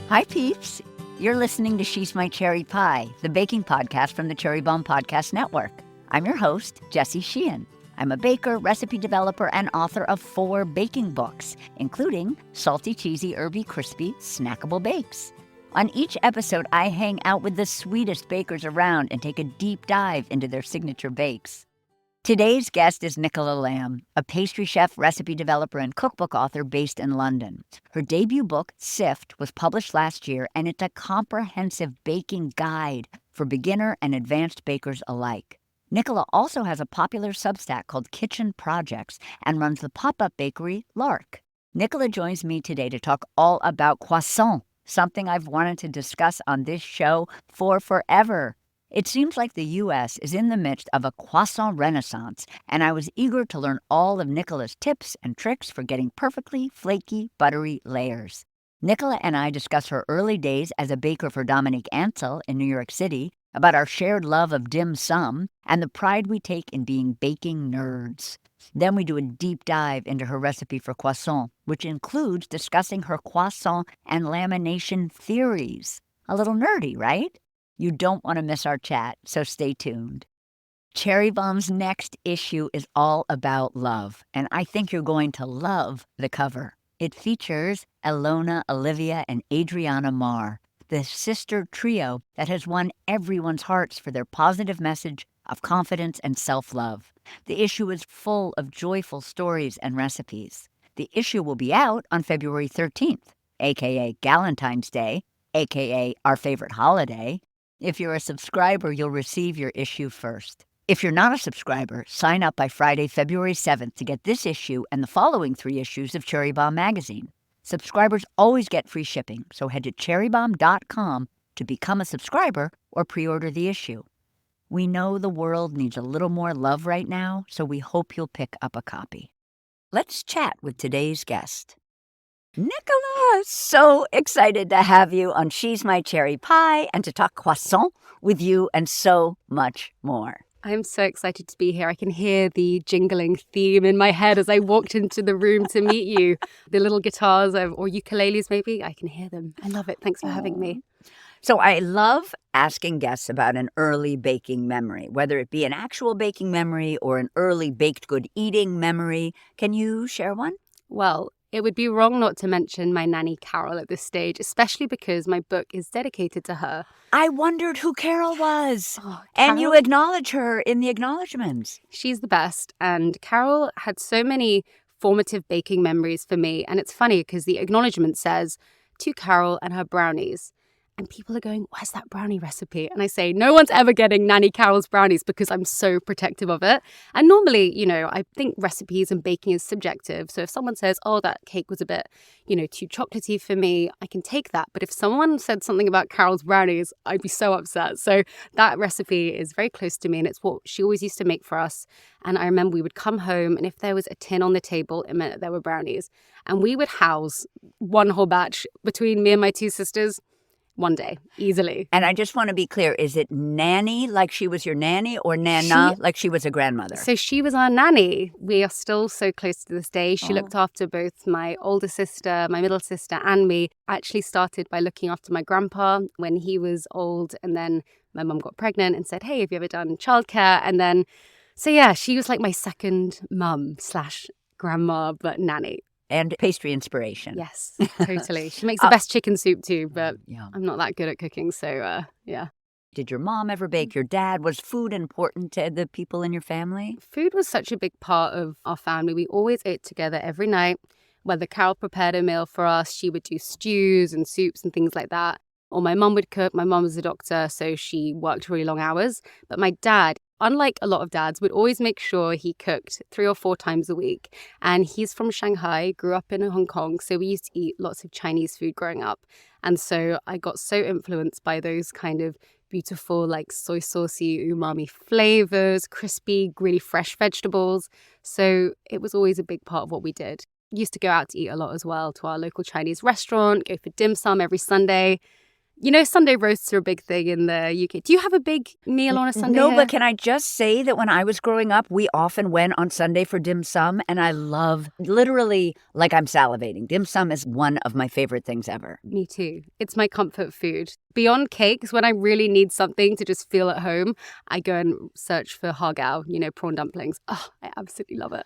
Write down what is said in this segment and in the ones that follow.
Hi, peeps. You're listening to She's My Cherry Pie, the baking podcast from the Cherry Bomb Podcast Network. I'm your host, Jessie Sheehan. I'm a baker, recipe developer, and author of 4 baking books, including Salty, Cheesy, Herby, Crispy, Snackable Bakes. On each episode, I hang out with the sweetest bakers around and take a deep dive into their signature bakes. Today's guest is Nicola Lamb, a pastry chef, recipe developer, and cookbook author based in London. Her debut book, Sift, was published last year, and it's a comprehensive baking guide for beginner and advanced bakers alike. Nicola also has a popular Substack called Kitchen Projects and runs the pop-up bakery Lark. Nicola joins me today to talk all about croissant, something I've wanted to discuss on this show for forever. It seems like the U.S. is in the midst of a croissant renaissance, and I was eager to learn all of Nicola's tips and tricks for getting perfectly flaky, buttery layers. Nicola and I discuss her early days as a baker for Dominique Ansel in New York City, about our shared love of dim sum, and the pride we take in being baking nerds. Then we do a deep dive into her recipe for croissant, which includes discussing her croissant and lamination theories. A little nerdy, right? You don't want to miss our chat, so stay tuned. Cherry Bomb's next issue is all about love, and I think you're going to love the cover. It features Ilona, Olivia, and Adriana Marr, the sister trio that has won everyone's hearts for their positive message of confidence and self-love. The issue is full of joyful stories and recipes. The issue will be out on February 13th, aka Galentine's Day, aka our favorite holiday. If you're a subscriber, you'll receive your issue first. If you're not a subscriber, sign up by Friday, February 7th to get this issue and the following 3 issues of Cherry Bomb magazine. Subscribers always get free shipping, so head to cherrybomb.com to become a subscriber or pre-order the issue. We know the world needs a little more love right now, so we hope you'll pick up a copy. Let's chat with today's guest. Nicola, so excited to have you on She's My Cherry Pie and to talk croissant with you and so much more. I'm so excited to be here. I can hear the jingling theme in my head as I walked into the room to meet you. The little guitars or ukuleles maybe, I can hear them. I love it. Thanks for having me. So I love asking guests about an early baking memory, whether it be an actual baking memory or an early baked good eating memory. Can you share one? Well, it would be wrong not to mention my nanny Carol at this stage, especially because my book is dedicated to her. I wondered who Carol was. Oh, and you acknowledge her in the acknowledgements. She's the best. And Carol had so many formative baking memories for me. And it's funny because the acknowledgement says, to Carol and her brownies. And people are going, where's that brownie recipe? And I say, no one's ever getting Nanny Carol's brownies because I'm so protective of it. And normally, I think recipes and baking is subjective. So if someone says, oh, that cake was a bit, too chocolatey for me, I can take that. But if someone said something about Carol's brownies, I'd be so upset. So that recipe is very close to me. And it's what she always used to make for us. And I remember we would come home and if there was a tin on the table, it meant that there were brownies. And we would house one whole batch between me and my 2 sisters. One day, easily. And I just want to be clear, is it nanny like she was your nanny or nana like she was a grandmother? So she was our nanny. We are still so close to this day. She looked after both my older sister, my middle sister, and me. I actually started by looking after my grandpa when he was old. And then my mum got pregnant and said, hey, have you ever done childcare? And then, she was like my second mum / grandma, but nanny. And pastry inspiration. Yes, totally. She makes the best chicken soup too, but I'm not that good at cooking, so yeah. Did your mom ever bake? Your dad? Was food important to the people in your family? Food was such a big part of our family. We always ate together every night. Whether Carol prepared a meal for us, she would do stews and soups and things like that. Or my mum would cook. My mum was a doctor, so she worked really long hours. But my dad, unlike a lot of dads, would always make sure he cooked 3 or 4 times a week. And he's from Shanghai, grew up in Hong Kong, so we used to eat lots of Chinese food growing up. And so I got so influenced by those kind of beautiful, like soy saucy, umami flavors, crispy, really fresh vegetables. So it was always a big part of what we did. Used to go out to eat a lot as well to our local Chinese restaurant, go for dim sum every Sunday. You know, Sunday roasts are a big thing in the UK. Do you have a big meal on a Sunday No, here? but can I just say that when I was growing up, we often went on Sunday for dim sum, and I love, literally, like I'm salivating. Dim sum is one of my favorite things ever. Me too. It's my comfort food. Beyond cakes, when I really need something to just feel at home, I go and search for hagao, prawn dumplings. Oh, I absolutely love it.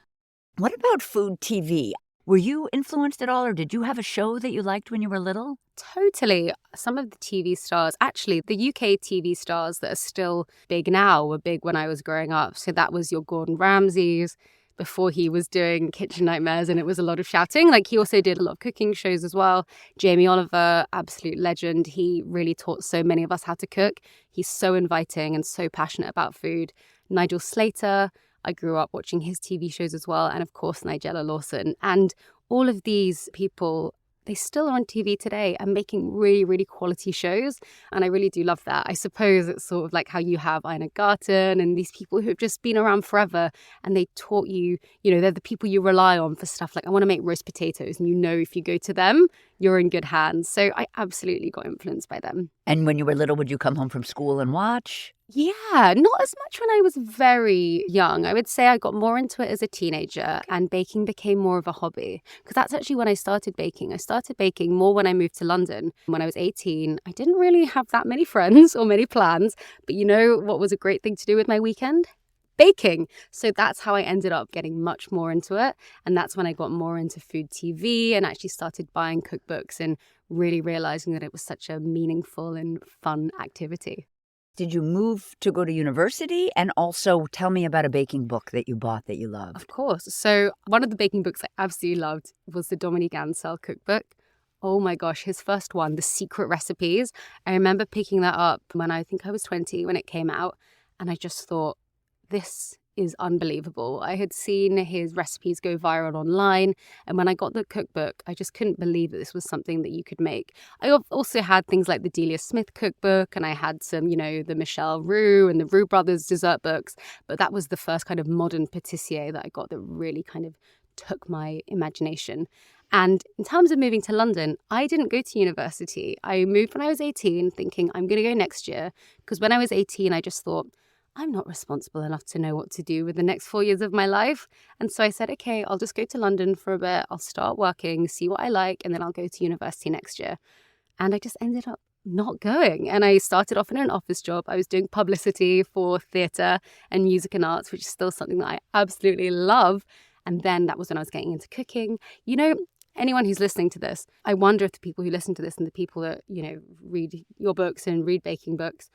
What about food TV? Were you influenced at all, or did you have a show that you liked when you were little? Totally. Some of the TV stars, actually, the UK TV stars that are still big now were big when I was growing up. So that was your Gordon Ramsays before he was doing Kitchen Nightmares, and it was a lot of shouting. Like, he also did a lot of cooking shows as well. Jamie Oliver, absolute legend. He really taught so many of us how to cook. He's so inviting and so passionate about food. Nigel Slater, I grew up watching his TV shows as well. And of course, Nigella Lawson. And all of these people, they still are on TV today and making really, really quality shows. And I really do love that. I suppose it's sort of like how you have Ina Garten and these people who have just been around forever, and they taught you, they're the people you rely on for stuff like, I want to make roast potatoes. And if you go to them, you're in good hands. So I absolutely got influenced by them. And when you were little, would you come home from school and watch? Yeah, not as much when I was very young. I would say I got more into it as a teenager, and baking became more of a hobby, because that's actually when I started baking. I started baking more when I moved to London. When I was 18, I didn't really have that many friends or many plans, but you know what was a great thing to do with my weekend? Baking. So that's how I ended up getting much more into it. And that's when I got more into food TV and actually started buying cookbooks and really realizing that it was such a meaningful and fun activity. Did you move to go to university? And also tell me about a baking book that you bought that you loved. Of course. So one of the baking books I absolutely loved was the Dominique Ansel cookbook. Oh my gosh, his first one, The Secret Recipes. I remember picking that up when I think I was 20 when it came out. And I just thought, this is unbelievable. I had seen his recipes go viral online, and when I got the cookbook, I just couldn't believe that this was something that you could make. I also had things like the Delia Smith cookbook, and I had some, the Michelle Roux and the Roux brothers dessert books, but that was the first kind of modern patissier that I got that really kind of took my imagination. And in terms of moving to London, I didn't go to university. I moved when I was 18, thinking I'm going to go next year, because when I was 18, I just thought, I'm not responsible enough to know what to do with the next 4 years of my life. And so I said, okay, I'll just go to London for a bit. I'll start working, see what I like, and then I'll go to university next year. And I just ended up not going. And I started off in an office job. I was doing publicity for theatre and music and arts, which is still something that I absolutely love. And then that was when I was getting into cooking. Anyone who's listening to this, I wonder if the people who listen to this and the people that, read your books and read baking books,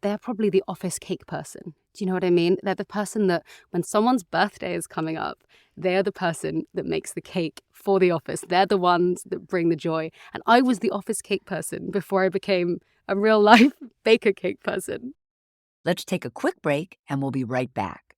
they're probably the office cake person. Do you know what I mean? They're the person that when someone's birthday is coming up, they're the person that makes the cake for the office. They're the ones that bring the joy. And I was the office cake person before I became a real life baker cake person. Let's take a quick break and we'll be right back.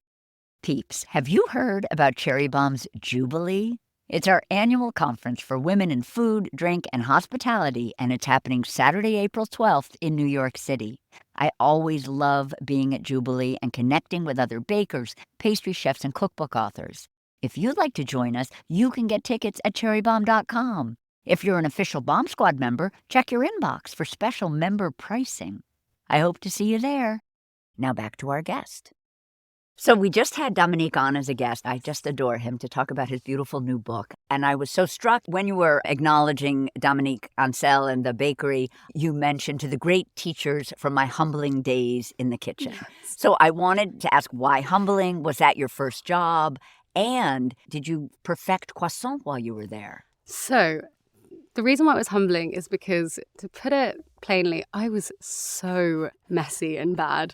Peeps, have you heard about Cherry Bomb's Jubilee? It's our annual conference for women in food, drink, and hospitality, and it's happening Saturday, April 12th in New York City. I always love being at Jubilee and connecting with other bakers, pastry chefs, and cookbook authors. If you'd like to join us, you can get tickets at cherrybomb.com. If you're an official Bomb Squad member, check your inbox for special member pricing. I hope to see you there. Now back to our guest. So we just had Dominique on as a guest. I just adore him, to talk about his beautiful new book. And I was so struck when you were acknowledging Dominique Ansel and the bakery, you mentioned to the great teachers from my humbling days in the kitchen. Yes. So I wanted to ask, why humbling? Was that your first job? And did you perfect croissant while you were there? So the reason why it was humbling is because, to put it plainly, I was so messy and bad.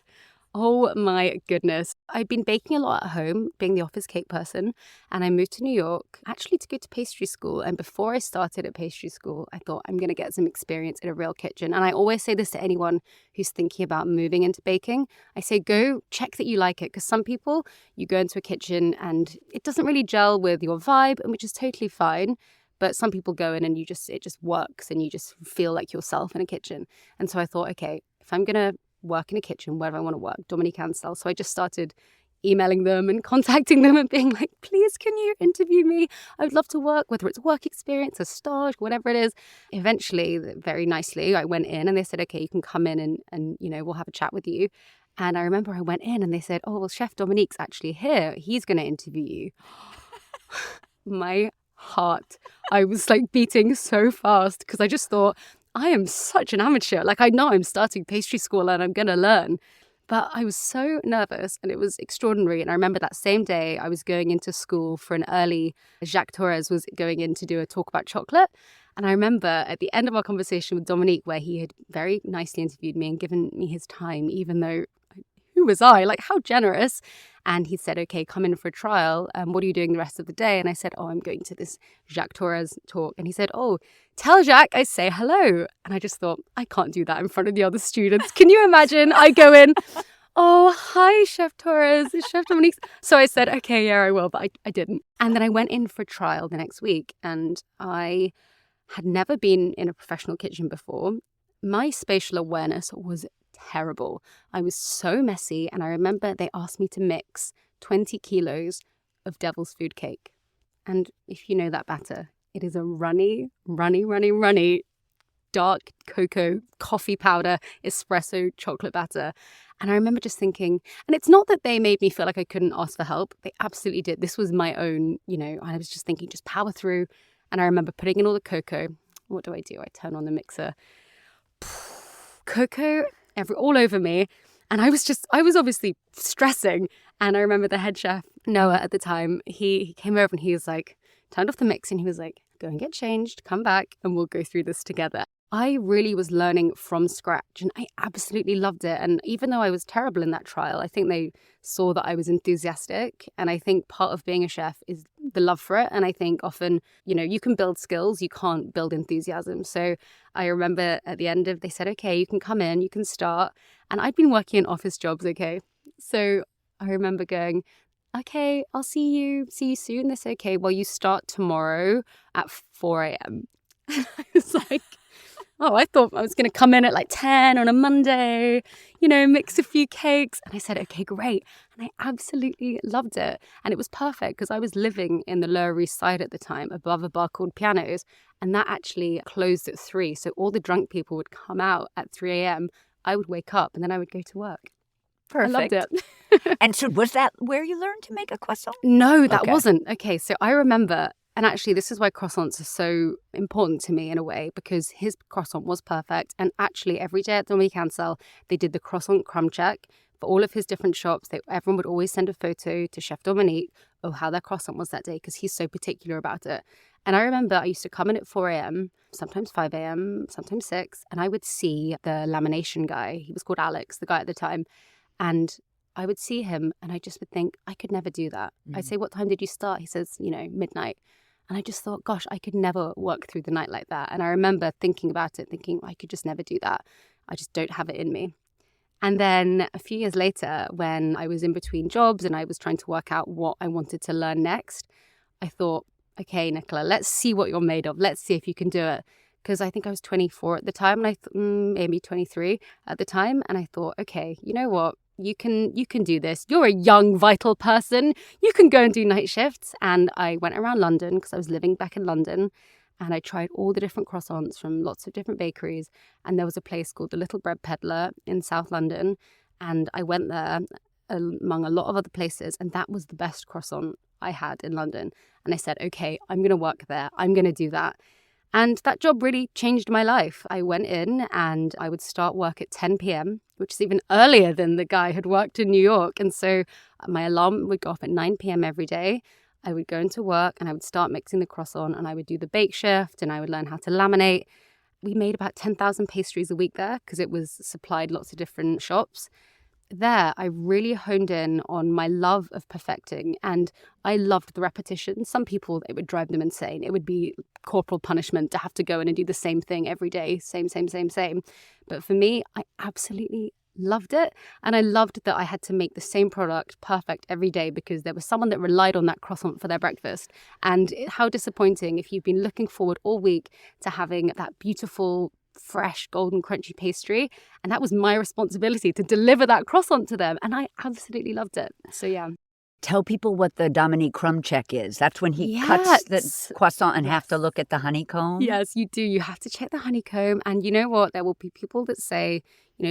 Oh my goodness. I'd been baking a lot at home, being the office cake person, and I moved to New York actually to go to pastry school. And before I started at pastry school, I thought I'm going to get some experience in a real kitchen. And I always say this to anyone who's thinking about moving into baking. I say, go check that you like it, because some people, you go into a kitchen and it doesn't really gel with your vibe, which is totally fine. But some people go in and it just works and you just feel like yourself in a kitchen. And so I thought, okay, if I'm going to work in a kitchen, where do I want to work? Dominique Ansel. So I just started, emailing them and contacting them and being like, please, can you interview me? I would love to work, whether it's work experience, a stage, whatever it is. Eventually, very nicely, I went in and they said, okay, you can come in and we'll have a chat with you. And I remember I went in and they said, oh, well, Chef Dominique's actually here. He's going to interview you. My heart, I was like beating so fast because I just thought, I am such an amateur. Like, I know I'm starting pastry school and I'm going to learn. But I was so nervous and it was extraordinary. And I remember that same day I was going into school for an early, Jacques Torres was going in to do a talk about chocolate. And I remember at the end of our conversation with Dominique, where he had very nicely interviewed me and given me his time, even though who was I? Like, how generous. And he said, okay, come in for a trial. What are you doing the rest of the day? And I said, oh, I'm going to this Jacques Torres talk. And he said, oh, tell Jacques I say hello. And I just thought, I can't do that in front of the other students. Can you imagine? I go in, oh, hi, Chef Torres, it's Chef Dominique. So I said, okay, yeah, I will, but I didn't. And then I went in for a trial the next week and I had never been in a professional kitchen before. My spatial awareness was terrible. I was so messy. And I remember they asked me to mix 20 kilos of devil's food cake. And if you know that batter, it is a runny, dark cocoa, coffee powder, espresso, chocolate batter. And I remember just thinking, and it's not that they made me feel like I couldn't ask for help. They absolutely did. This was my own, I was just thinking, just power through. And I remember putting in all the cocoa. What do? I turn on the mixer. Cocoa all over me. And I was obviously stressing. And I remember the head chef, Noah, at the time, he came over and he was like, turned off the mix and he was like, go and get changed, come back, and we'll go through this together. I really was learning from scratch and I absolutely loved it. And even though I was terrible in that trial, I think they saw that I was enthusiastic. And I think part of being a chef is the love for it. And I think often, you can build skills, you can't build enthusiasm. So I remember at the end they said, okay, you can come in, you can start. And I'd been working in office jobs, okay? So I remember going, okay, I'll see you soon. They said, okay, well, you start tomorrow at 4 a.m. I was like, oh, I thought I was going to come in at like 10 on a Monday, mix a few cakes. And I said, okay, great. And I absolutely loved it. And it was perfect because I was living in the Lower East Side at the time, above a bar called Pianos. And that actually closed at 3. So all the drunk people would come out at 3 a.m. I would wake up and then I would go to work. Perfect. I loved it. And so was that where you learned to make a croissant? No, that wasn't. Okay, so I remember, and actually this is why croissants are so important to me in a way, because his croissant was perfect. And actually every day at Dominique Ansel, they did the croissant crumb check for all of his different shops. Everyone would always send a photo to Chef Dominique of how their croissant was that day because he's so particular about it. And I remember I used to come in at 4 a.m., sometimes 5 a.m., sometimes 6, and I would see the lamination guy. He was called Alex, the guy at the time. And I would see him and I just would think, I could never do that. I'd say, what time did you start? He says, midnight. And I just thought, gosh, I could never work through the night like that. And I remember thinking about it, thinking, I could just never do that. I just don't have it in me. And then a few years later, when I was in between jobs and I was trying to work out what I wanted to learn next, I thought, okay, Nicola, let's see what you're made of. Let's see if you can do it. Because I think I was 24 at the time, and I maybe 23 at the time. And I thought, okay, you know what? You can do this. You're a young, vital person. You can go and do night shifts. And I went around London because I was living back in London. And I tried all the different croissants from lots of different bakeries. And there was a place called the Little Bread Peddler in South London. And I went there among a lot of other places. And that was the best croissant I had in London. And I said, okay, I'm going to work there. I'm going to do that. And that job really changed my life. I went in and I would start work at 10 p.m., which is even earlier than the guy had worked in New York. And so my alarm would go off at 9 p.m. every day. I would go into work and I would start mixing the croissant and I would do the bake shift and I would learn how to laminate. We made about 10,000 pastries a week there because it was supplied lots of different shops. There, I really honed in on my love of perfecting and I loved the repetition. Some people, it would drive them insane. It would be corporal punishment to have to go in and do the same thing every day, same. But for me, I absolutely loved it. And I loved that I had to make the same product perfect every day because there was someone that relied on that croissant for their breakfast. And how disappointing if you've been looking forward all week to having that beautiful fresh, golden, crunchy pastry. And that was my responsibility to deliver that croissant to them. And I absolutely loved it. So, yeah. Tell people what the Dominique crumb check is. That's when he Yes. cuts the croissant and have to look at the honeycomb. Yes, you do. You have to check the honeycomb. And you know what? There will be people that say,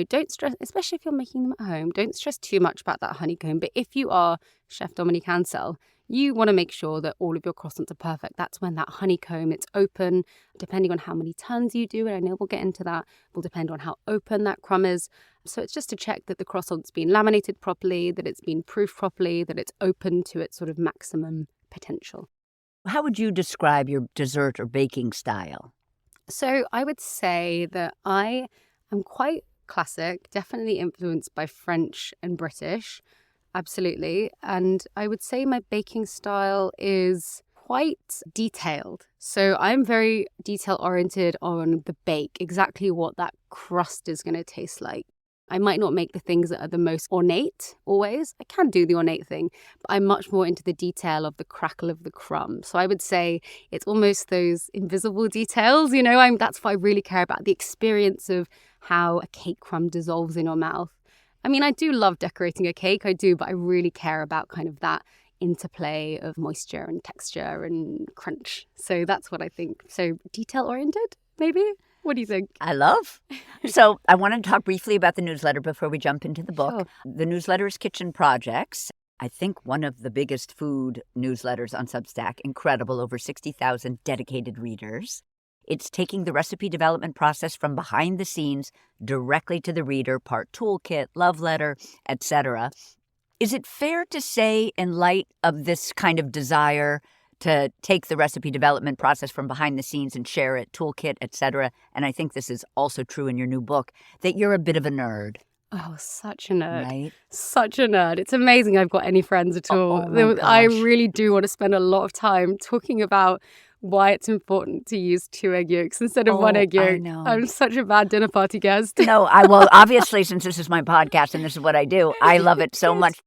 don't stress, especially if you're making them at home, don't stress too much about that honeycomb. But if you are Chef Dominique Ansel, you want to make sure that all of your croissants are perfect. That's when that honeycomb, it's open, depending on how many turns you do. And I know we'll get into that. Will depend on how open that crumb is. So it's just to check that the croissant's been laminated properly, that it's been proofed properly, that it's open to its sort of maximum potential. How would you describe your dessert or baking style? So I would say that I am quite classic, definitely influenced by French and British. Absolutely. And I would say my baking style is quite detailed. So I'm very detail oriented on the bake, exactly what that crust is going to taste like. I might not make the things that are the most ornate always. I can do the ornate thing, but I'm much more into the detail of the crackle of the crumb. So I would say it's almost those invisible details, that's what I really care about, the experience of how a cake crumb dissolves in your mouth. I mean, I do love decorating a cake, I do, but I really care about kind of that interplay of moisture and texture and crunch. So that's what I think. So detail-oriented, maybe? What do you think? I love. So I want to talk briefly about the newsletter before we jump into the book. Sure. The newsletter is Kitchen Projects. I think one of the biggest food newsletters on Substack. Incredible, over 60,000 dedicated readers. It's taking the recipe development process from behind the scenes directly to the reader, part toolkit, love letter, etc. Is it fair to say, in light of this kind of desire to take the recipe development process from behind the scenes and share it, toolkit, etc., and I think this is also true in your new book, that you're a bit of a nerd? Oh, such a nerd. Right? Such a nerd. It's amazing I've got any friends at all. Oh my gosh. I really do want to spend a lot of time talking about why it's important to use 2 egg yolks instead of 1 egg yolk. I know. I'm such a bad dinner party guest. No, obviously, since this is my podcast and this is what I do, I love it so much.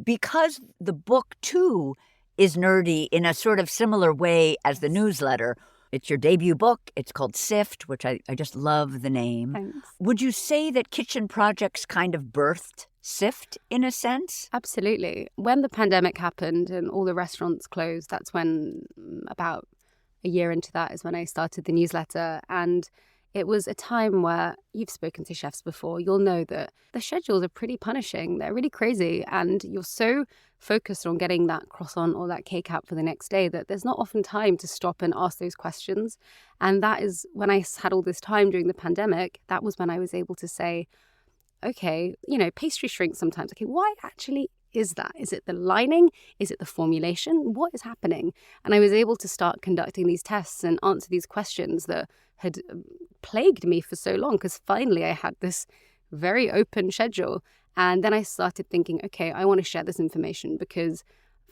Because the book, too, is nerdy in a sort of similar way as the newsletter. It's your debut book. It's called Sift, which I just love the name. Thanks. Would you say that Kitchen Projects kind of birthed Sift in a sense? Absolutely. When the pandemic happened and all the restaurants closed, that's when, about a year into that, is when I started the newsletter. And it was a time where, you've spoken to chefs before, you'll know that the schedules are pretty punishing. They're really crazy. And you're so focused on getting that croissant or that cake out for the next day that there's not often time to stop and ask those questions. And that is when I had all this time during the pandemic, that was when I was able to say, okay, pastry shrinks sometimes. Okay, why actually is that? Is it the lining? Is it the formulation? What is happening? And I was able to start conducting these tests and answer these questions that had plagued me for so long, because finally I had this very open schedule. And then I started thinking, okay, I want to share this information, because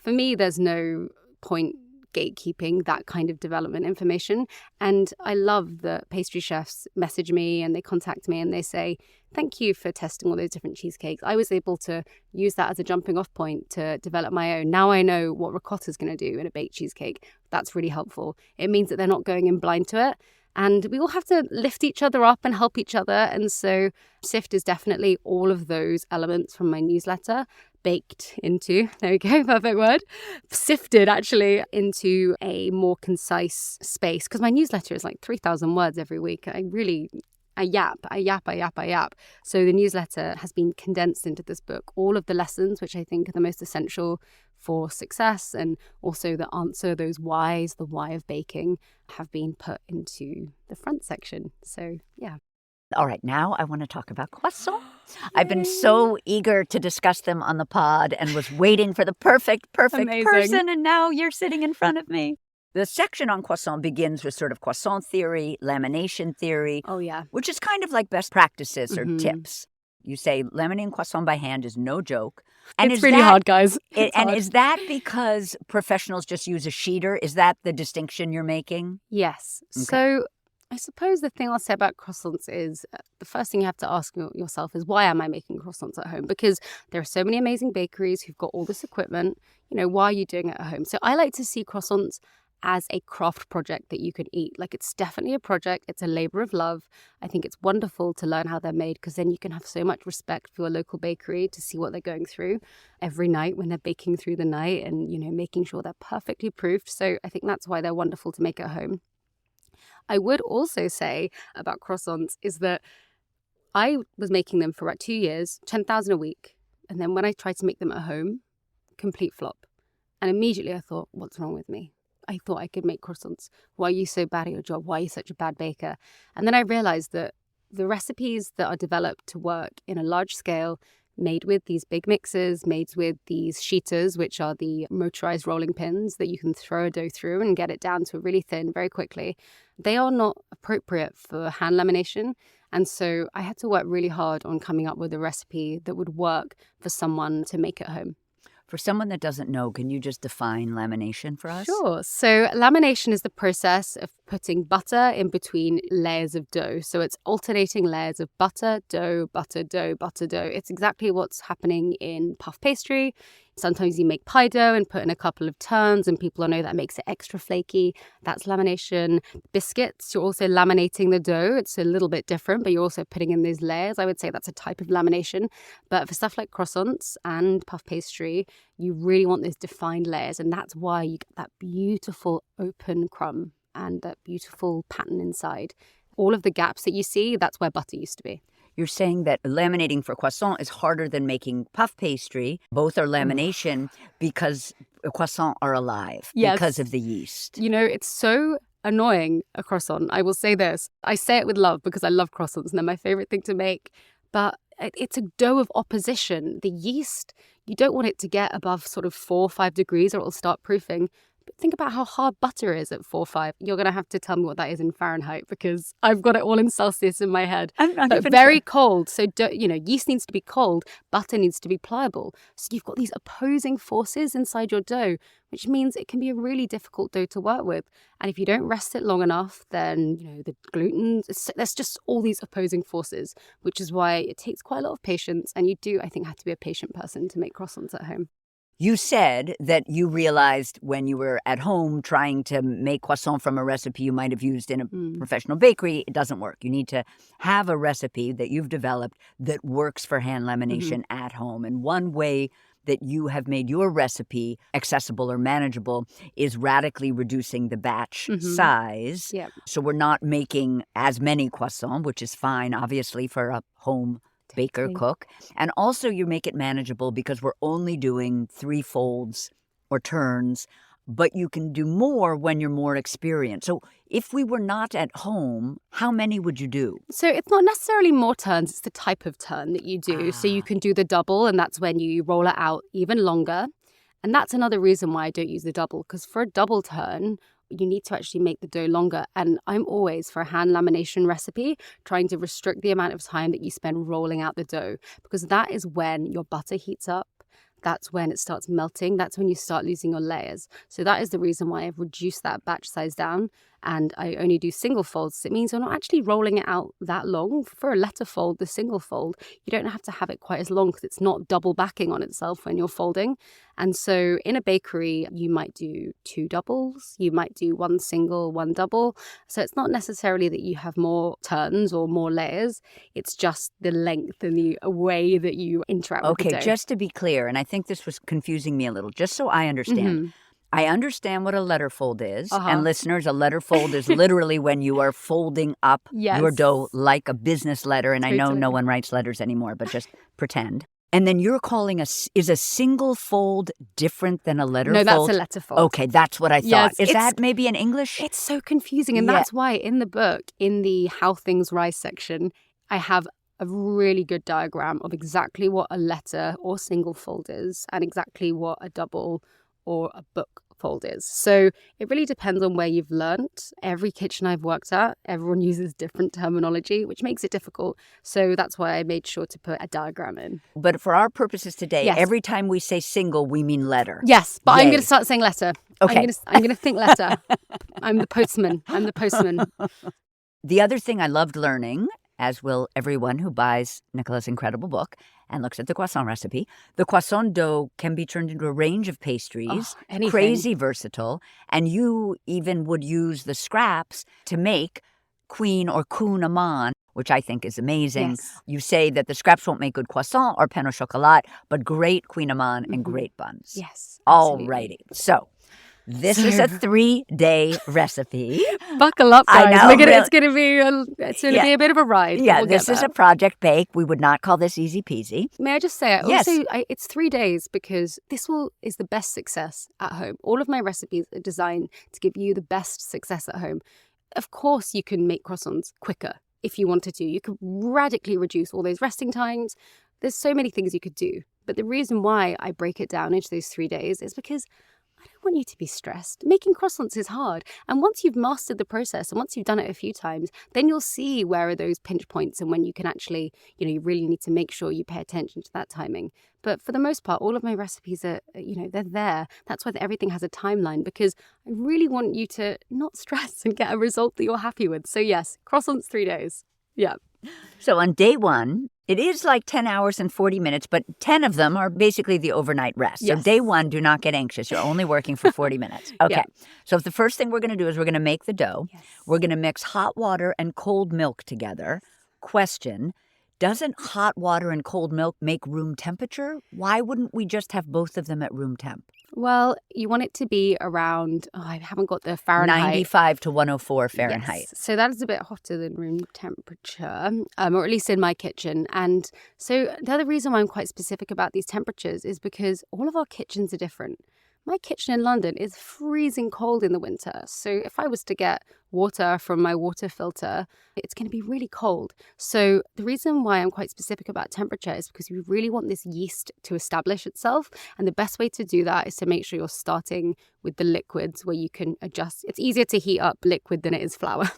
for me, there's no point gatekeeping that kind of development information. And I love that pastry chefs message me and they contact me and they say, thank you for testing all those different cheesecakes. I was able to use that as a jumping off point to develop my own. Now I know what ricotta is going to do in a baked cheesecake. That's really helpful. It means that they're not going in blind to it. And we all have to lift each other up and help each other. And so Sift is definitely all of those elements from my newsletter baked into, there we go, perfect word, sifted actually into a more concise space. Because my newsletter is like 3,000 words every week. I yap. So the newsletter has been condensed into this book. All of the lessons, which I think are the most essential for success, and also the answer, those whys, the why of baking, have been put into the front section. So, yeah. All right, now I want to talk about croissants. I've been so eager to discuss them on the pod and was waiting for the perfect Amazing. person, and now you're sitting in front of me. The section on croissant begins with sort of croissant theory, lamination theory. Oh, yeah. Which is kind of like best practices or tips. You say laminating croissant by hand is no joke. And it's really hard, guys. Is that because professionals just use a sheeter? Is that the distinction you're making? Yes. Okay. So I suppose the thing I'll say about croissants is the first thing you have to ask yourself is, why am I making croissants at home? Because there are so many amazing bakeries who've got all this equipment. Why are you doing it at home? So I like to see croissants as a craft project that you can eat. Like, it's definitely a project. It's a labor of love. I think it's wonderful to learn how they're made, because then you can have so much respect for your local bakery to see what they're going through every night when they're baking through the night and, making sure they're perfectly proofed. So I think that's why they're wonderful to make at home. I would also say about croissants is that I was making them for about 2 years, 10,000 a week. And then when I tried to make them at home, complete flop. And immediately I thought, what's wrong with me? I thought I could make croissants. Why are you so bad at your job? Why are you such a bad baker? And then I realized that the recipes that are developed to work in a large scale, made with these big mixers, made with these sheeters, which are the motorized rolling pins that you can throw a dough through and get it down to really thin very quickly, they are not appropriate for hand lamination. And so I had to work really hard on coming up with a recipe that would work for someone to make at home. For someone that doesn't know, can you just define lamination for us? Sure. So lamination is the process of putting butter in between layers of dough. So it's alternating layers of butter, dough, butter, dough, butter, dough. It's exactly what's happening in puff pastry. Sometimes you make pie dough and put in a couple of turns, and people know that makes it extra flaky. That's lamination. Biscuits, you're also laminating the dough. It's a little bit different, but you're also putting in these layers. I would say that's a type of lamination. But for stuff like croissants and puff pastry, you really want those defined layers, and that's why you get that beautiful open crumb and that beautiful pattern inside. All of the gaps that you see, that's where butter used to be. You're saying that laminating for croissant is harder than making puff pastry. Both are lamination because croissants are alive because of the yeast. It's so annoying, a croissant. I will say this. I say it with love because I love croissants and they're my favorite thing to make. But it's a dough of opposition. The yeast, you don't want it to get above sort of 4 or 5 degrees or it'll start proofing. Think about how hard butter is at 4 or 5. You're going to have to tell me what that is in Fahrenheit because I've got it all in Celsius in my head. I'm not but even very sure. cold. So, yeast needs to be cold. Butter needs to be pliable. So you've got these opposing forces inside your dough, which means it can be a really difficult dough to work with. And if you don't rest it long enough, then, the gluten, there's just all these opposing forces, which is why it takes quite a lot of patience. And you do, I think, have to be a patient person to make croissants at home. You said that you realized when you were at home trying to make croissant from a recipe you might have used in a professional bakery, it doesn't work. You need to have a recipe that you've developed that works for hand lamination at home. And one way that you have made your recipe accessible or manageable is radically reducing the batch size. Yep. So we're not making as many croissants, which is fine, obviously, for a home baker, cook. And also you make it manageable because we're only doing 3 folds or turns, but you can do more when you're more experienced. So if we were not at home, how many would you do? So it's not necessarily more turns, it's the type of turn that you do. So you can do the double, and that's when you roll it out even longer. And that's another reason why I don't use the double, because for a double turn, you need to actually make the dough longer. And I'm always, for a hand lamination recipe, trying to restrict the amount of time that you spend rolling out the dough, because that is when your butter heats up. That's when it starts melting. That's when you start losing your layers. So that is the reason why I've reduced that batch size down. And I only do single folds. It means you're not actually rolling it out that long. For a letter fold, the single fold, you don't have to have it quite as long because it's not double backing on itself when you're folding. And so in a bakery, you might do 2 doubles. You might do 1 single, 1 double. So it's not necessarily that you have more turns or more layers. It's just the length and the way that you interact with the dough. Okay, just to be clear, and I think this was confusing me a little, just so I understand. I understand what a letter fold is. And listeners, a letter fold is literally when you are folding up your dough like a business letter. And I know no one writes letters anymore, but just pretend. And then you're calling is a single fold different than a letter fold? No, that's a letter fold. Okay, that's what I thought. Is that maybe in English? It's so confusing. And that's why in the book, in the How Things Rise section, I have a really good diagram of exactly what a letter or single fold is and exactly what a double or a book fold is. So it really depends on where you've learnt. Every kitchen I've worked at, everyone uses different terminology, which makes it difficult. So that's why I made sure to put a diagram in. But for our purposes today, every time we say single, we mean letter. Yes, but I'm going to start saying letter. Okay. I'm going to think letter. I'm the postman. The other thing I loved learning, as will everyone who buys Nicola's incredible book, and looks at the croissant recipe. The croissant dough can be turned into a range of pastries, anything. Crazy versatile, and you even would use the scraps to make queen or coon amande, which I think is amazing. Yes. You say that the scraps won't make good croissant or pain au chocolat, but great queen amande and great buns. Yes. All righty. So this is a 3-day recipe. Buckle up, guys. I know, It's going to be a bit of a ride. Yeah, this is a project bake. We would not call this easy peasy. May I just say, Yes. it's 3 days because is the best success at home. All of my recipes are designed to give you the best success at home. Of course, you can make croissants quicker if you wanted to. You could radically reduce all those resting times. There's so many things you could do. But the reason why I break it down into those 3 days is because I don't want you to be stressed. Making croissants is hard. And once you've mastered the process and once you've done it a few times, then you'll see where are those pinch points and when you can actually, you really need to make sure you pay attention to that timing. But for the most part, all of my recipes are, they're there. That's why everything has a timeline, because I really want you to not stress and get a result that you're happy with. So yes, croissants 3 days. Yeah. So on day 1, it is like 10 hours and 40 minutes, but 10 of them are basically the overnight rest. Yes. So day 1, do not get anxious. You're only working for 40 minutes. Okay. Yeah. So if the first thing we're going to do is we're going to make the dough. Yes. We're going to mix hot water and cold milk together. Question, doesn't hot water and cold milk make room temperature? Why wouldn't we just have both of them at room temp? Well, you want it to be around, I haven't got the Fahrenheit. 95 to 104 Fahrenheit. Yes. So that is a bit hotter than room temperature, or at least in my kitchen. And so the other reason why I'm quite specific about these temperatures is because all of our kitchens are different. My kitchen in London is freezing cold in the winter. So if I was to get water from my water filter, it's going to be really cold. So the reason why I'm quite specific about temperature is because we really want this yeast to establish itself. And the best way to do that is to make sure you're starting with the liquids where you can adjust. It's easier to heat up liquid than it is flour.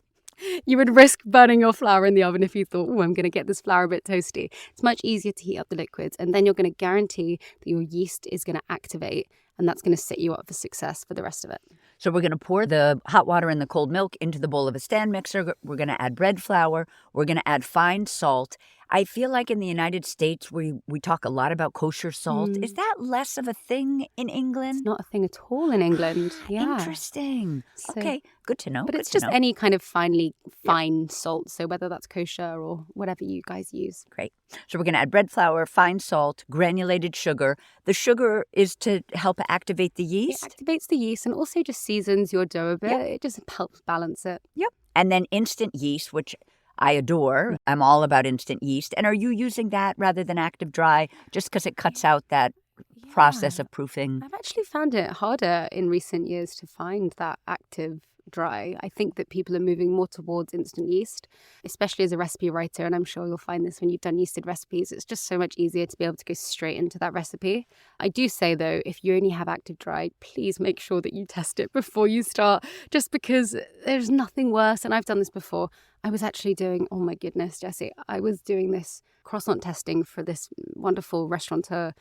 You would risk burning your flour in the oven if you thought, I'm going to get this flour a bit toasty. It's much easier to heat up the liquids, and then you're going to guarantee that your yeast is going to activate, and that's going to set you up for success for the rest of it. So we're going to pour the hot water and the cold milk into the bowl of a stand mixer. We're going to add bread flour. We're going to add fine salt. I feel like in the United States we talk a lot about kosher salt. Is that less of a thing in England? It's not a thing at all in England. Yeah. Interesting. So, okay, good to know. But it's just any kind of fine salt. So whether that's kosher or whatever you guys use. Great. So we're going to add bread flour, fine salt, granulated sugar. The sugar is to help activate the yeast? It activates the yeast and also just seasons your dough a bit. Yep. It just helps balance it. Yep. And then instant yeast, which I adore. I'm all about instant yeast. And are you using that rather than active dry just because it cuts out that process of proofing? I've actually found it harder in recent years to find that active dry. I think that people are moving more towards instant yeast, especially as a recipe writer. And I'm sure you'll find this when you've done yeasted recipes. It's just so much easier to be able to go straight into that recipe. I do say, though, if you only have active dry, please make sure that you test it before you start, just because there's nothing worse. And I've done this before. I was actually doing, oh my goodness, Jessie, I was doing this croissant testing for this wonderful restaurateur.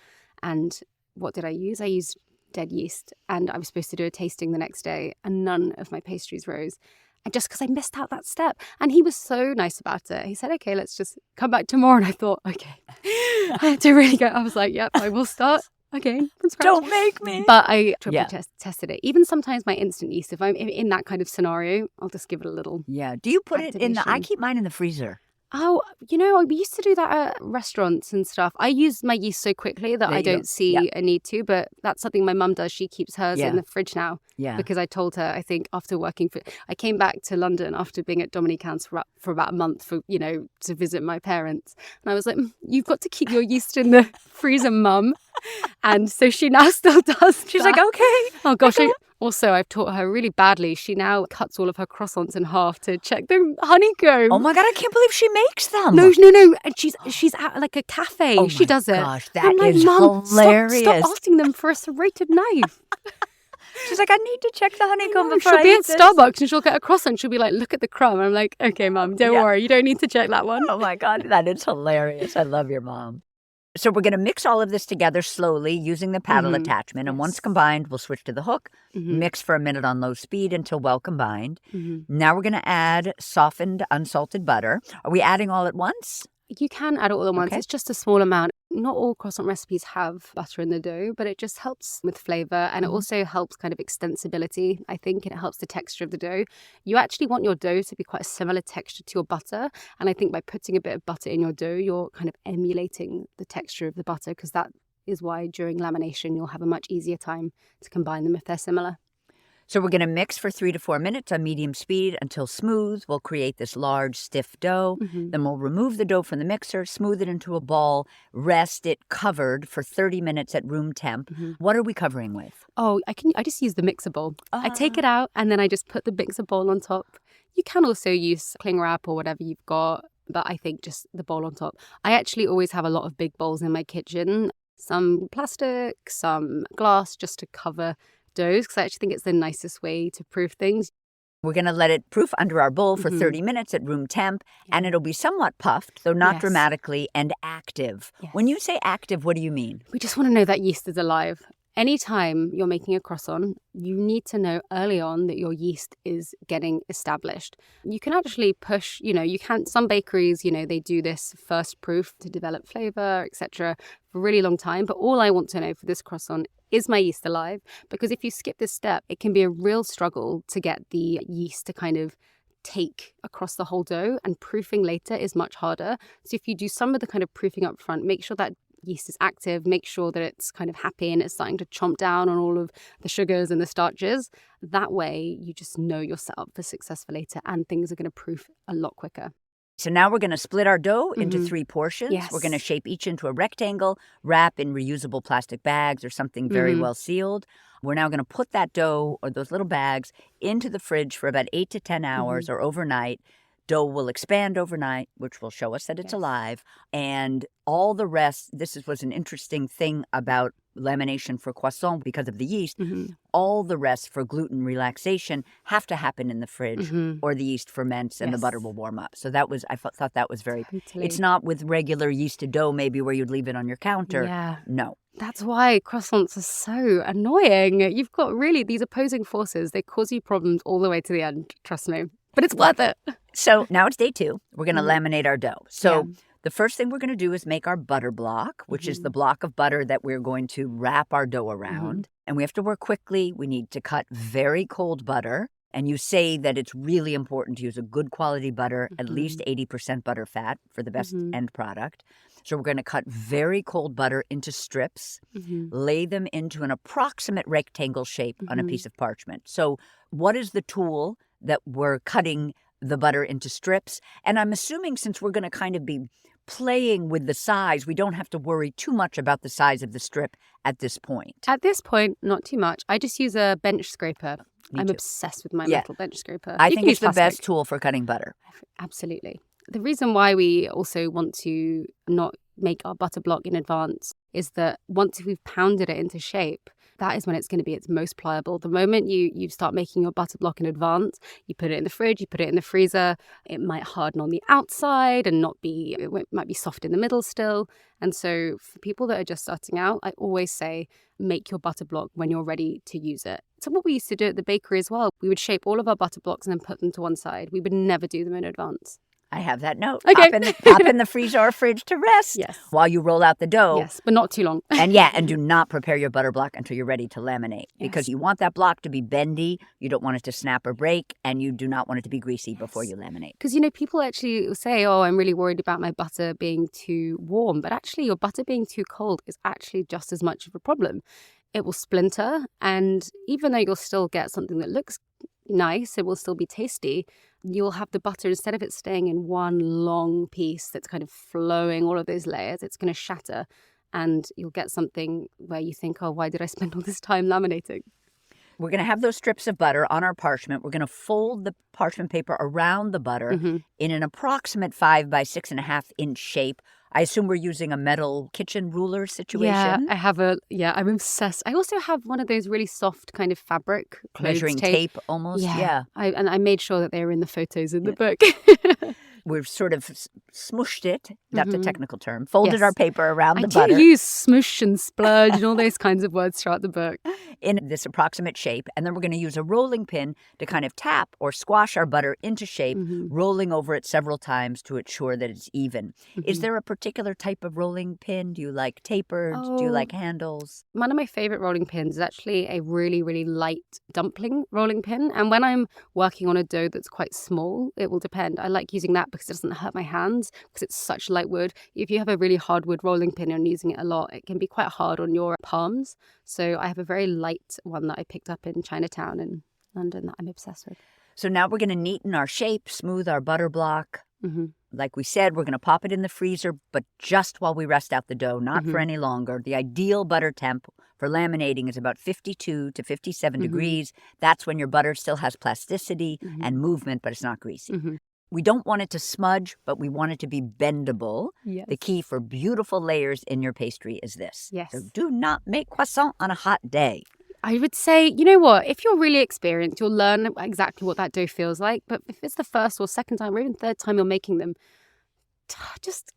And what did I use? I used dead yeast, and I was supposed to do a tasting the next day, and none of my pastries rose. And just because I missed out that step. And he was so nice about it. He said, okay, let's just come back tomorrow. And I thought, okay, I had to really go. I was like, yep, I will start again from scratch. Don't make me. But I triple tested it. Even sometimes my instant yeast, if I'm in that kind of scenario, I'll just give it a little. Yeah. Do you put it in I keep mine in the freezer. Oh, we used to do that at restaurants and stuff. I use my yeast so quickly that I don't see a need to, but that's something my mum does. She keeps hers in the fridge now. Yeah. Because I told her, I think after I came back to London after being at Dominican's for about a month to visit my parents. And I was like, you've got to keep your yeast in the freezer, Mum. And so she now still does. She's like, okay. Oh gosh. Also, I've taught her really badly. She now cuts all of her croissants in half to check the honeycomb. Oh my God, I can't believe she makes them. No. And she's at like a cafe. Oh she does it. Gosh, that is hilarious. Stop asking them for a serrated knife. She's like, I need to check the honeycomb before She'll be at this. Starbucks and she'll get a croissant. She'll be like, look at the crumb. I'm like, okay, Mum, don't worry. You don't need to check that one. Oh my God, that is hilarious. I love your mom. So we're going to mix all of this together slowly using the paddle attachment. And once combined, we'll switch to the hook, mix for a minute on low speed until well combined. Now we're going to add softened, unsalted butter. Are we adding all at once? You can add it all at once. Okay. It's just a small amount. Not all croissant recipes have butter in the dough, but it just helps with flavor, and it also helps kind of extensibility, I think, and it helps the texture of the dough. You actually want your dough to be quite a similar texture to your butter, and I think by putting a bit of butter in your dough, you're kind of emulating the texture of the butter, because that is why during lamination you'll have a much easier time to combine them if they're similar. So we're going to mix for 3 to 4 minutes on medium speed until smooth. We'll create this large, stiff dough. Then we'll remove the dough from the mixer, smooth it into a ball, rest it covered for 30 minutes at room temp. What are we covering with? Oh, I just use the mixer bowl. I take it out and then I just put the mixer bowl on top. You can also use cling wrap or whatever you've got, but I think just the bowl on top. I actually always have a lot of big bowls in my kitchen, some plastic, some glass, just to cover doughs, because I actually think it's the nicest way to proof things. We're going to let it proof under our bowl for 30 minutes at room temp, and it'll be somewhat puffed, though not dramatically, and active. When you say active, what do you mean? We just want to know that yeast is alive. Anytime you're making a croissant, you need to know early on that your yeast is getting established. You can actually push, some bakeries, they do this first proof to develop flavor, etc. for a really long time. But all I want to know for this croissant is my yeast alive? Because if you skip this step, it can be a real struggle to get the yeast to kind of take across the whole dough, and proofing later is much harder. So if you do some of the kind of proofing up front, make sure that yeast is active, make sure that it's kind of happy and it's starting to chomp down on all of the sugars and the starches. That way you just know you're set up for success for later, and things are going to proof a lot quicker. So now we're going to split our dough into 3 portions. We're going to shape each into a rectangle, wrap in reusable plastic bags or something very well sealed. We're now going to put that dough or those little bags into the fridge for about 8 to 10 hours or overnight. Dough will expand overnight, which will show us that it's alive. And all the rest, was an interesting thing about lamination for croissant because of the yeast. All the rest for gluten relaxation have to happen in the fridge or the yeast ferments and the butter will warm up. So I thought that was very, it's not with regular yeasted dough maybe where you'd leave it on your counter. Yeah. No. That's why croissants are so annoying. You've got really these opposing forces. They cause you problems all the way to the end, trust me. But it's worth it. So now it's day 2. We're going to laminate our dough. So the first thing we're going to do is make our butter block, which is the block of butter that we're going to wrap our dough around. And we have to work quickly. We need to cut very cold butter. And you say that it's really important to use a good quality butter, at least 80% butter fat for the best end product. So we're going to cut very cold butter into strips, lay them into an approximate rectangle shape on a piece of parchment. So what is the tool that we're cutting the butter into strips? And I'm assuming since we're going to kind of be playing with the size, we don't have to worry too much about the size of the strip at this point. At this point, not too much. I just use a bench scraper. I'm obsessed with my metal bench scraper. I think it's the best tool for cutting butter. Absolutely. The reason why we also want to not make our butter block in advance is that once we've pounded it into shape, that is when it's going to be its most pliable. The moment you start making your butter block in advance, you put it in the fridge, you put it in the freezer, it might harden on the outside and it might be soft in the middle still. And so for people that are just starting out, I always say, make your butter block when you're ready to use it. So what we used to do at the bakery as well, we would shape all of our butter blocks and then put them to one side. We would never do them in advance. I have that note. Okay. Pop in the freezer or fridge to rest while you roll out the dough. Yes, but not too long. And do not prepare your butter block until you're ready to laminate because you want that block to be bendy. You don't want it to snap or break, and you do not want it to be greasy before you laminate. Because, people actually say, oh, I'm really worried about my butter being too warm. But actually, your butter being too cold is actually just as much of a problem. It will splinter, and even though you'll still get something that looks nice, it will still be tasty. You'll have the butter, instead of it staying in one long piece that's kind of flowing all of those layers, it's going to shatter, and you'll get something where you think, oh, why did I spend all this time laminating? We're going to have those strips of butter on our parchment. We're going to fold the parchment paper around the butter in an approximate 5 by 6.5 inch shape. I assume we're using a metal kitchen ruler situation. Yeah, I'm obsessed. I also have one of those really soft kind of fabric measuring tape almost. Yeah. I made sure that they were in the photos in the book. We've sort of smooshed it. That's a technical term. Folded Yes. our paper around the I butter. do use smoosh and splurge and all those kinds of words throughout the book. In this approximate shape. And then we're going to use a rolling pin to kind of tap or squash our butter into shape, rolling over it several times to ensure that it's even. Is there a particular type of rolling pin? Do you like tapered? Do you like handles? One of my favorite rolling pins is actually a really, really light dumpling rolling pin. And when I'm working on a dough that's quite small, it will depend. I like using that because it doesn't hurt my hands because it's such light wood. If you have a really hard wood rolling pin and using it a lot, it can be quite hard on your palms. So I have a very light one that I picked up in Chinatown in London that I'm obsessed with. So now we're going to neaten our shape, smooth our butter block. Like we said, we're going to pop it in the freezer, but just while we rest out the dough, not for any longer. The ideal butter temp for laminating is about 52 to 57 degrees. That's when your butter still has plasticity and movement, but it's not greasy. We don't want it to smudge, but we want it to be bendable. Yes. The key for beautiful layers in your pastry is this. Yes. So do not make croissant on a hot day. I would say, you know what, if you're really experienced, you'll learn exactly what that dough feels like. But if it's the first or second time or even third time you're making them, just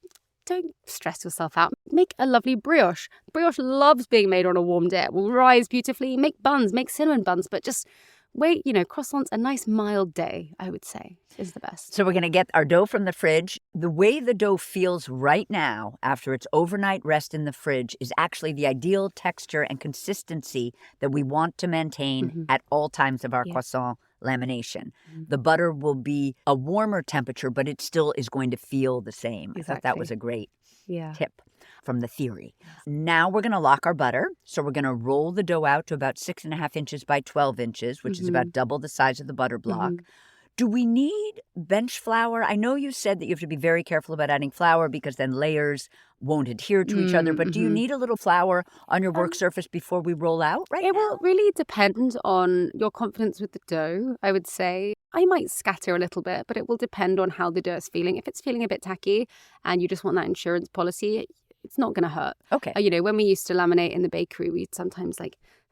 don't stress yourself out. Make a lovely brioche. Brioche loves being made on a warm day. It will rise beautifully. Make buns, make cinnamon buns, but just wait, croissants, a nice mild day, I would say, is the best. So we're going to get our dough from the fridge. The way the dough feels right now after its overnight rest in the fridge is actually the ideal texture and consistency that we want to maintain at all times of our croissant lamination. The butter will be a warmer temperature, but it still is going to feel the same. I thought that was a great tip from the theory. Now we're going to lock our butter. So we're going to roll the dough out to about 6.5 inches by 12 inches, which is about double the size of the butter block. Do we need bench flour? I know you said that you have to be very careful about adding flour because then layers won't adhere to each other. But do you need a little flour on your work surface before we roll out It will really depend on your confidence with the dough, I would say. I might scatter a little bit, but it will depend on how the dough is feeling. If it's feeling a bit tacky and you just want that insurance policy, it's not going to hurt. Okay. When we used to laminate in the bakery, we'd sometimes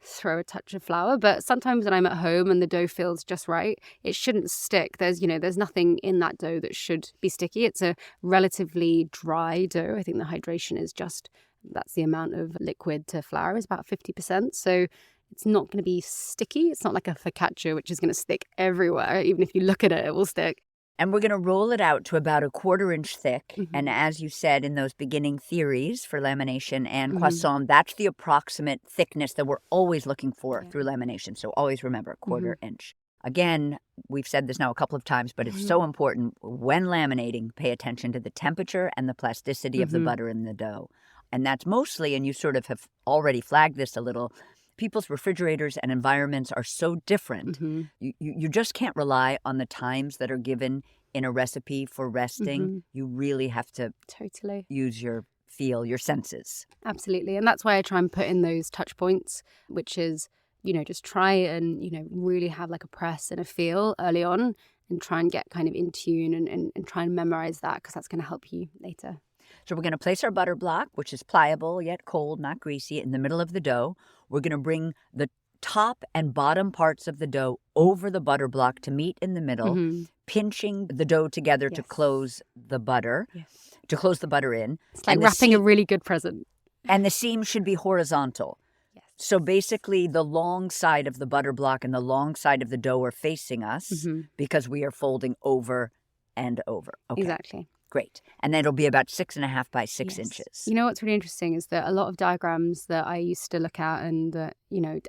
throw a touch of flour. But sometimes when I'm at home and the dough feels just right, it shouldn't stick. There's nothing in that dough that should be sticky. It's a relatively dry dough. I think the hydration is that's the amount of liquid to flour is about 50%. So it's not going to be sticky. It's not like a focaccia, which is going to stick everywhere. Even if you look at it, it will stick. And we're going to roll it out to about 1/4 inch thick. And as you said in those beginning theories for lamination and croissant, that's the approximate thickness that we're always looking for through lamination. So always remember 1/4 inch. Again, we've said this now a couple of times, but it's so important when laminating, pay attention to the temperature and the plasticity of the butter in the dough. And that's mostly, and you sort of have already flagged this a little, people's refrigerators and environments are so different. You just can't rely on the times that are given in a recipe for resting. You really have to use your senses. Absolutely. And that's why I try and put in those touch points, which is, just try and, really have like a press and a feel early on and try and get kind of in tune and try and memorize that because that's going to help you later. So we're going to place our butter block, which is pliable yet cold, not greasy, in the middle of the dough. We're going to bring the top and bottom parts of the dough over the butter block to meet in the middle, pinching the dough together to close the butter, to close the butter in. It's like wrapping a really good present. And the seam should be horizontal. So basically the long side of the butter block and the long side of the dough are facing us because we are folding over and over. Okay. Exactly. Great. And then it'll be about 6.5 by 6 inches. You know what's really interesting is that a lot of diagrams that I used to look at and,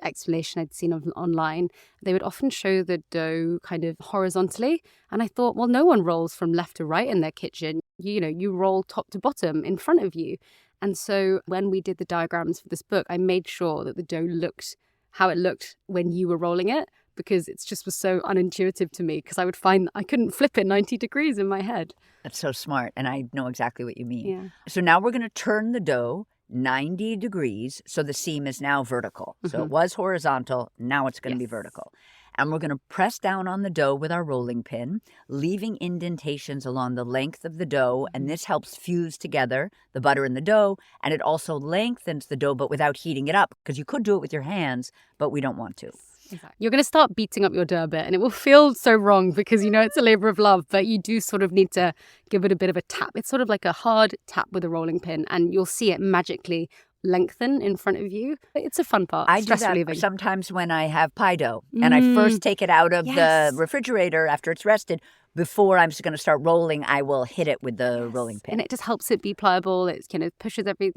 explanation I'd seen online, they would often show the dough kind of horizontally. And I thought, well, no one rolls from left to right in their kitchen. You roll top to bottom in front of you. And so when we did the diagrams for this book, I made sure that the dough looked how it looked when you were rolling it, because it just was so unintuitive to me because I would find I couldn't flip it 90 degrees in my head. That's so smart. And I know exactly what you mean. Yeah. So now we're going to turn the dough 90 degrees so the seam is now vertical. So it was horizontal. Now it's going to be vertical. And we're going to press down on the dough with our rolling pin, leaving indentations along the length of the dough. And this helps fuse together the butter and the dough. And it also lengthens the dough, but without heating it up, because you could do it with your hands, but we don't want to. Exactly. You're going to start beating up your dough a bit and it will feel so wrong because, it's a labor of love, but you do sort of need to give it a bit of a tap. It's sort of like a hard tap with a rolling pin and you'll see it magically lengthen in front of you. It's a fun part. I do that relieving. Sometimes when I have pie dough and I first take it out of the refrigerator after it's rested. Before I'm just going to start rolling, I will hit it with the rolling pin. And it just helps it be pliable. It pushes every,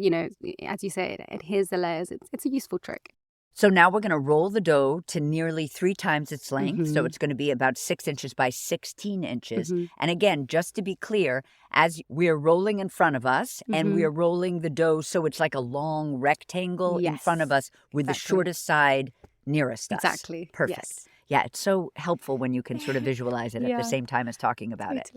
as you say, it adheres the layers. It's a useful trick. So now we're going to roll the dough to nearly 3 times its length. So it's going to be about 6 inches by 16 inches. And again, just to be clear, as we're rolling in front of us and we're rolling the dough so it's like a long rectangle in front of us with the shortest side nearest us. Exactly. Perfect. Yes. Yeah, it's so helpful when you can sort of visualize it at the same time as talking about it.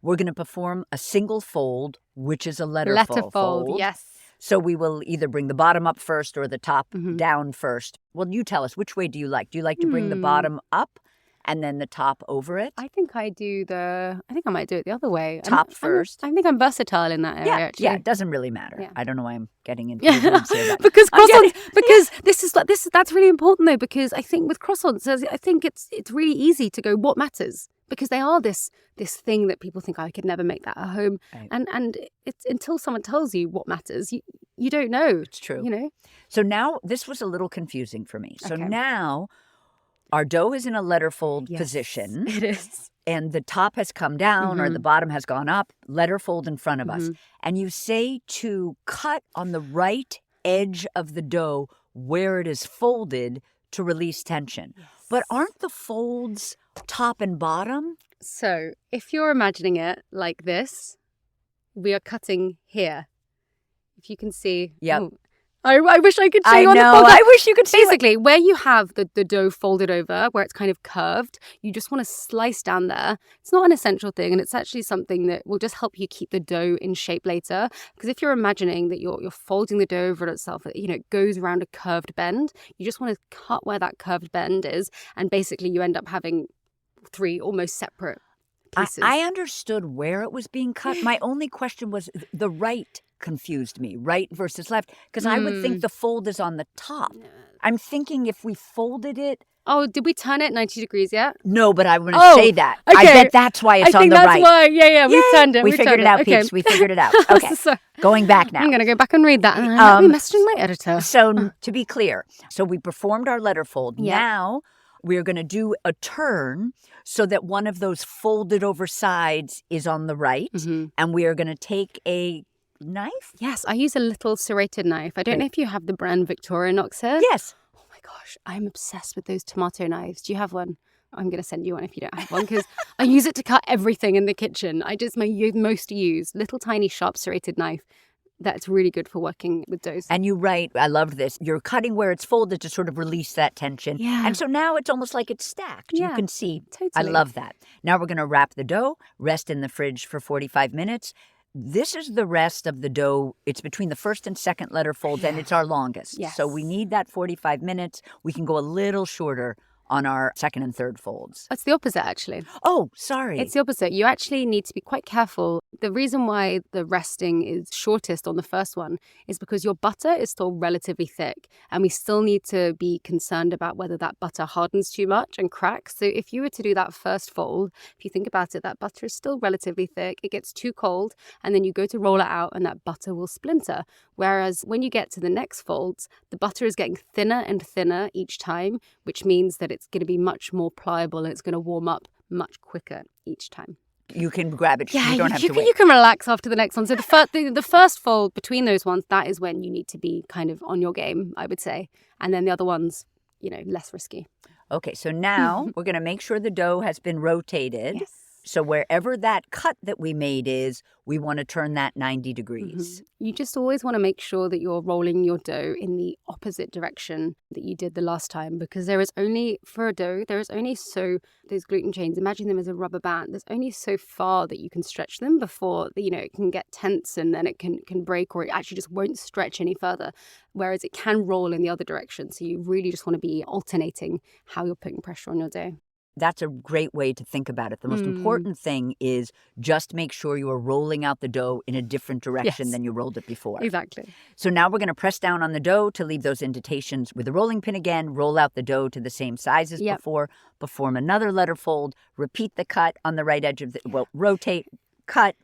We're going to perform a single fold, which is a letter fold. Yes. So we will either bring the bottom up first or the top down first. Well, you tell us, which way do you like? Do you like to bring the bottom up and then the top over it? I think I might do it the other way. Top first. I think I'm versatile in that area, actually. Yeah, it doesn't really matter. Yeah. I don't know why I'm getting into it here. Because croissants, because that's really important though, because I think with croissants, I think it's really easy to go, what matters? Because they are this thing that people think, I could never make that at home. Right. And it's until someone tells you what matters, you don't know. It's true. So now this was a little confusing for me. So now our dough is in a letter fold position. It is. And the top has come down or the bottom has gone up, letter fold in front of us. And you say to cut on the right edge of the dough where it is folded to release tension. Yes. But aren't the folds top and bottom? So if you're imagining it like this, we are cutting here. If you can see. Yep. Oh, I wish I could show you on the podcast. I wish you could see. Basically, where you have the dough folded over, where it's kind of curved, you just want to slice down there. It's not an essential thing, and it's actually something that will just help you keep the dough in shape later. Because if you're imagining that you're folding the dough over itself, it goes around a curved bend. You just want to cut where that curved bend is, and basically you end up having 3 almost separate pieces. I understood where it was being cut. My only question was the right confused me, right versus left, because I would think the fold is on the top. I'm thinking if we folded it. Oh, did we turn it 90 degrees yet? No, but I want to say that. Okay. I bet that's why it's on the right. I think that's why. Yeah, we turned it. We figured it out, peeps. We figured it out. Okay, so, going back now. I'm going to go back and read that. And I'll be messaging my editor. So to be clear, we performed our letter fold. Yeah. Now we're going to do a turn so that one of those folded over sides is on the right. And we are going to take a knife? Yes, I use a little serrated knife. I don't know if you have the brand Victorinox here. Yes. Oh my gosh, I'm obsessed with those tomato knives. Do you have one? I'm going to send you one if you don't have one because I use it to cut everything in the kitchen. My most used little tiny sharp serrated knife. That's really good for working with doughs. And you write, I loved this, you're cutting where it's folded to sort of release that tension. Yeah. And so now it's almost like it's stacked. Yeah, you can see. Totally. I love that. Now we're going to wrap the dough, rest in the fridge for 45 minutes. This is the rest of the dough. It's between the first and second letter folds, and it's our longest. Yes. So we need that 45 minutes. We can go a little shorter on our second and third folds. It's the opposite, actually. Oh, sorry. It's the opposite. You actually need to be quite careful. The reason why the resting is shortest on the first one is because your butter is still relatively thick, and we still need to be concerned about whether that butter hardens too much and cracks. So if you were to do that first fold, if you think about it, that butter is still relatively thick. It gets too cold, and then you go to roll it out, and that butter will splinter. Whereas when you get to the next folds, the butter is getting thinner and thinner each time, which means that it's going to be much more pliable and it's going to warm up much quicker each time. You can grab it. Yeah, you don't have to wait. You can relax after the next one. So the first fold between those ones, that is when you need to be kind of on your game, I would say. And then the other ones, less risky. Okay, so now we're going to make sure the dough has been rotated. Yes. So wherever that cut that we made is, we want to turn that 90 degrees. You just always want to make sure that you're rolling your dough in the opposite direction that you did the last time, because those gluten chains, imagine them as a rubber band. There's only so far that you can stretch them before, it can get tense and then it can break, or it actually just won't stretch any further, whereas it can roll in the other direction. So you really just want to be alternating how you're putting pressure on your dough. That's a great way to think about it. The most important thing is just make sure you are rolling out the dough in a different direction than you rolled it before. Exactly. So now we're going to press down on the dough to leave those indentations with the rolling pin again, roll out the dough to the same size as before, perform another letter fold, repeat the cut on the right edge of rotate, cut,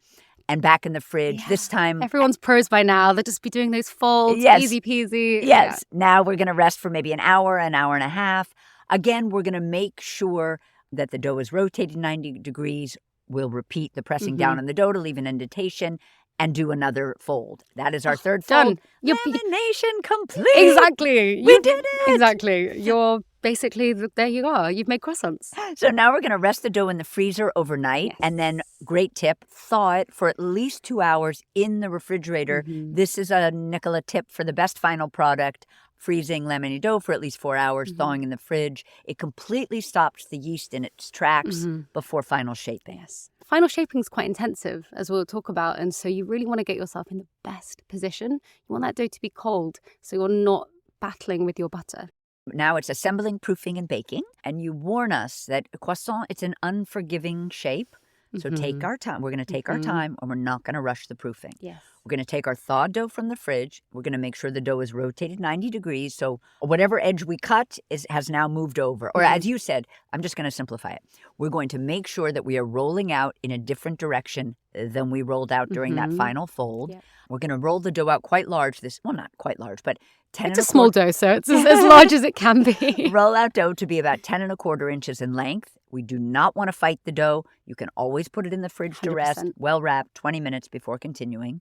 and back in the fridge. This time... Everyone's pros by now. They'll just be doing those folds, easy peasy. Yes. Now we're going to rest for maybe an hour and a half. Again, we're going to make sure that the dough is rotated 90 degrees. We'll repeat the pressing down on the dough to leave an indentation and do another fold. That is our third fold. Done. Lamination complete. Exactly. We did it. Exactly. You're basically, there you are. You've made croissants. So now we're going to rest the dough in the freezer overnight. And then, great tip, thaw it for at least 2 hours in the refrigerator. This is a Nicola tip for the best final product. Freezing laminated dough for at least 4 hours, thawing in the fridge. It completely stops the yeast in its tracks before final shaping. Yes. Final shaping is quite intensive, as we'll talk about. And so you really want to get yourself in the best position. You want that dough to be cold so you're not battling with your butter. Now it's assembling, proofing, and baking. And you warn us that croissant, it's an unforgiving shape. So take our time. We're going to take our time, and we're not going to rush the proofing. Yes. We're going to take our thawed dough from the fridge. We're going to make sure the dough is rotated 90 degrees. So whatever edge we cut has now moved over. Or as you said, I'm just going to simplify it. We're going to make sure that we are rolling out in a different direction than we rolled out during that final fold. Yep. We're going to roll the dough out quite large. Well, not quite large, but 10 It's a small dough, so it's as large as it can be. Roll out dough to be about 10 1/4 inches in length. We do not want to fight the dough. You can always put it in the fridge to 100%. rest, well wrapped, 20 minutes before continuing.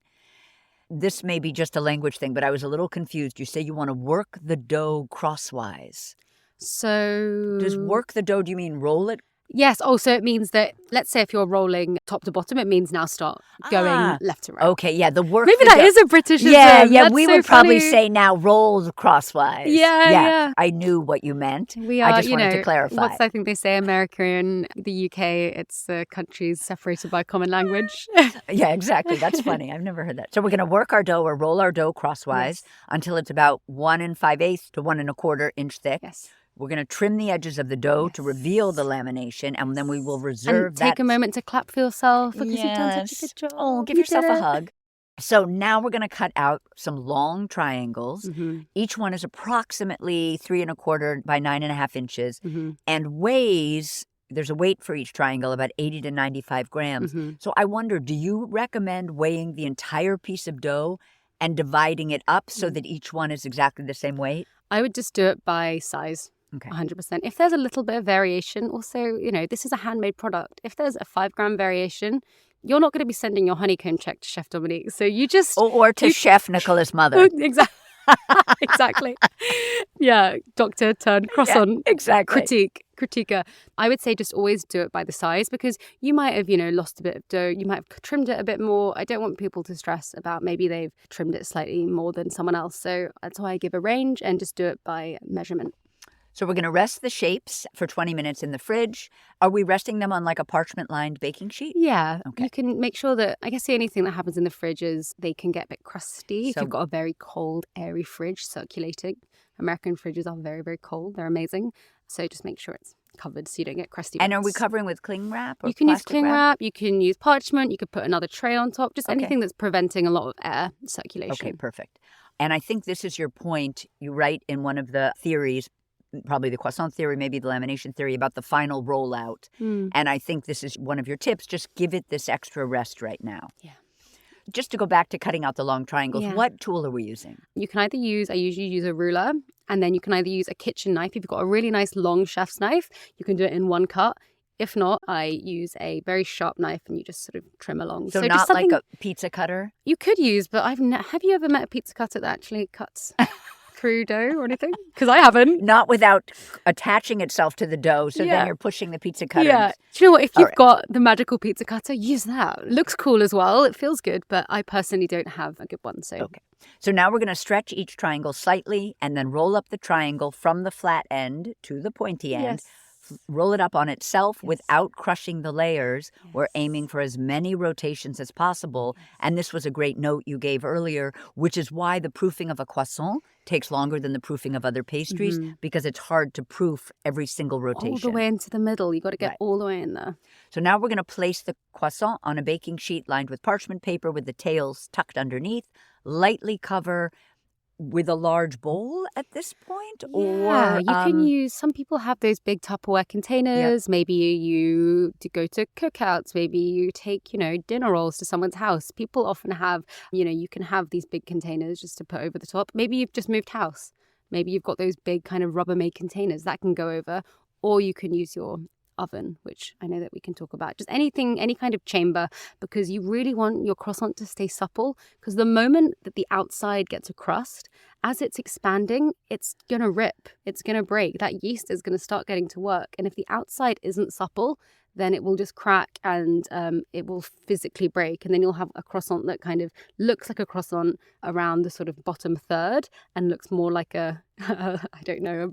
This may be just a language thing, but I was a little confused. You say you want to work the dough crosswise. So... Does work the dough, do you mean roll it? Yes. Oh, so it means that, let's say if you're rolling top to bottom, it means now start going left to right. Okay, yeah, the work. Maybe that is a Britishism. Yeah, That's we so would probably funny. say now roll crosswise. Yeah. I knew what you meant. We are, I just wanted to clarify. I think they say America and the UK, it's countries separated by common language. Yeah, exactly. That's funny. I've never heard that. So we're going to work our dough or roll our dough crosswise until it's about 1 5/8 to 1 1/4 inch thick. Yes. We're going to trim the edges of the dough to reveal the lamination, and then we will reserve and take a moment to clap for yourself because you've done such a good job. Oh, give yourself a hug. So now we're going to cut out some long triangles. Each one is approximately 3 1/4 by 9 1/2 inches and weighs, there's a weight for each triangle, about 80 to 95 grams. So I wonder, do you recommend weighing the entire piece of dough and dividing it up so that each one is exactly the same weight? I would just do it by size. Okay. 100%. If there's a little bit of variation, also, this is a handmade product. If there's a 5 gram variation, you're not going to be sending your honeycomb check to Chef Dominique. So you just... Or to Chef Nicola's mother. Exactly. Exactly. Yeah, doctor turned croissant. Yeah, exactly. Critiquer. I would say just always do it by the size because you might have, lost a bit of dough. You might have trimmed it a bit more. I don't want people to stress about maybe they've trimmed it slightly more than someone else. So that's why I give a range and just do it by measurement. So we're going to rest the shapes for 20 minutes in the fridge. Are we resting them on like a parchment-lined baking sheet? Yeah. Okay. You can make sure that, I guess the only thing that happens in the fridge is they can get a bit crusty if you've got a very cold, airy fridge circulating. American fridges are very, very cold. They're amazing. So just make sure it's covered so you don't get crusty bits. And are we covering with cling wrap or You can use plastic cling wrap. You can use parchment. You could put another tray on top. Just anything that's preventing a lot of air circulation. Okay, perfect. And I think this is your point. You write in one of the theories, probably the croissant theory, maybe the lamination theory, about the final rollout. And I think this is one of your tips. Just give it this extra rest right now. Yeah. Just to go back to cutting out the long triangles, what tool are we using? You can either I usually use a ruler, and then you can either use a kitchen knife. If you've got a really nice long chef's knife, you can do it in one cut. If not, I use a very sharp knife and you just sort of trim along. So not like a pizza cutter? You could use, but have you ever met a pizza cutter that actually cuts through dough or anything? Because I haven't. Not without attaching itself to the dough, so then you're pushing the pizza cutter. Yeah. Do you know what? If you've got the magical pizza cutter, use that. It looks cool as well. It feels good, but I personally don't have a good one. So okay. So now we're going to stretch each triangle slightly and then roll up the triangle from the flat end to the pointy end. Yes. roll it up on itself Yes. without crushing the layers. Yes. We're aiming for as many rotations as possible. And this was a great note you gave earlier, which is why the proofing of a croissant takes longer than the proofing of other pastries, because it's hard to proof every single rotation. All the way into the middle. You got to get Right. all the way in there. So now we're going to place the croissant on a baking sheet lined with parchment paper with the tails tucked underneath. Lightly cover with a large bowl at this point? Yeah, Or you can use, some people have those big Tupperware containers. Maybe you go to cookouts. Maybe you take, dinner rolls to someone's house. People often have, you can have these big containers just to put over the top. Maybe you've just moved house. Maybe you've got those big kind of Rubbermaid containers that can go over. Or you can use your oven, which I know that we can talk about. Just anything, any kind of chamber, because you really want your croissant to stay supple, because the moment that the outside gets a crust, as it's expanding, it's going to rip, it's going to break. That yeast is going to start getting to work. And if the outside isn't supple, then it will just crack and it will physically break. And then you'll have a croissant that kind of looks like a croissant around the sort of bottom third and looks more like a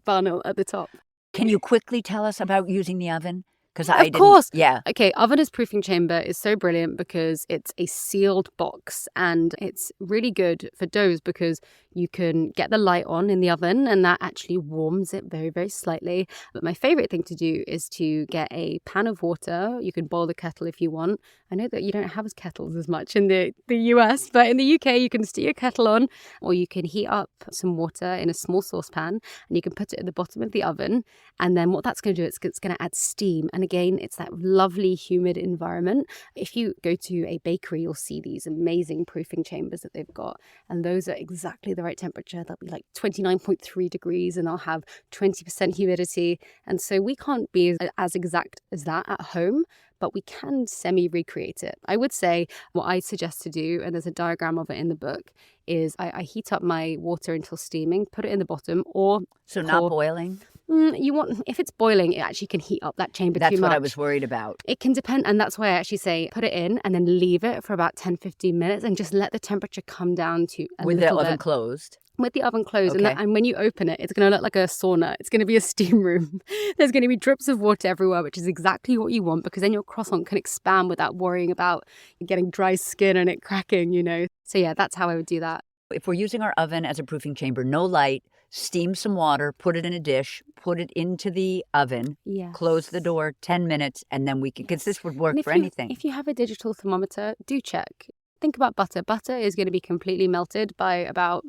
bun at the top. Can you quickly tell us about using the oven? Of course. Yeah. Okay, oven as proofing chamber is so brilliant because it's a sealed box, and it's really good for doughs because you can get the light on in the oven and that actually warms it very, very slightly. But my favorite thing to do is to get a pan of water. You can boil the kettle if you want. I know that you don't have kettles as much in the US, but in the UK you can stick your kettle on, or you can heat up some water in a small saucepan and you can put it at the bottom of the oven. And then what that's going to do, it's going to add steam. And again, it's that lovely humid environment. If you go to a bakery, you'll see these amazing proofing chambers that they've got. And those are exactly the right temperature. They'll be like 29.3 degrees and they'll have 20% humidity. And so we can't be as exact as that at home, but we can semi-recreate it. I would say what I suggest to do, and there's a diagram of it in the book, is I heat up my water until steaming, put it in the bottom, or... So not boiling? If it's boiling, it actually can heat up that chamber too much. That's what I was worried about. It can depend, and that's why I actually say put it in and then leave it for about 10-15 minutes and just let the temperature come down to a with little the oven bit. Closed? With the oven closed. Okay. And when you open it, it's going to look like a sauna. It's going to be a steam room. There's going to be drips of water everywhere, which is exactly what you want, because then your croissant can expand without worrying about getting dry skin and it cracking, So yeah, that's how I would do that. If we're using our oven as a proofing chamber, no light, steam some water, put it in a dish, put it into the oven, Yes. Close the door, 10 minutes, and then we can, because this would work for anything. If you have a digital thermometer, do check. Think about butter. Butter is going to be completely melted by about,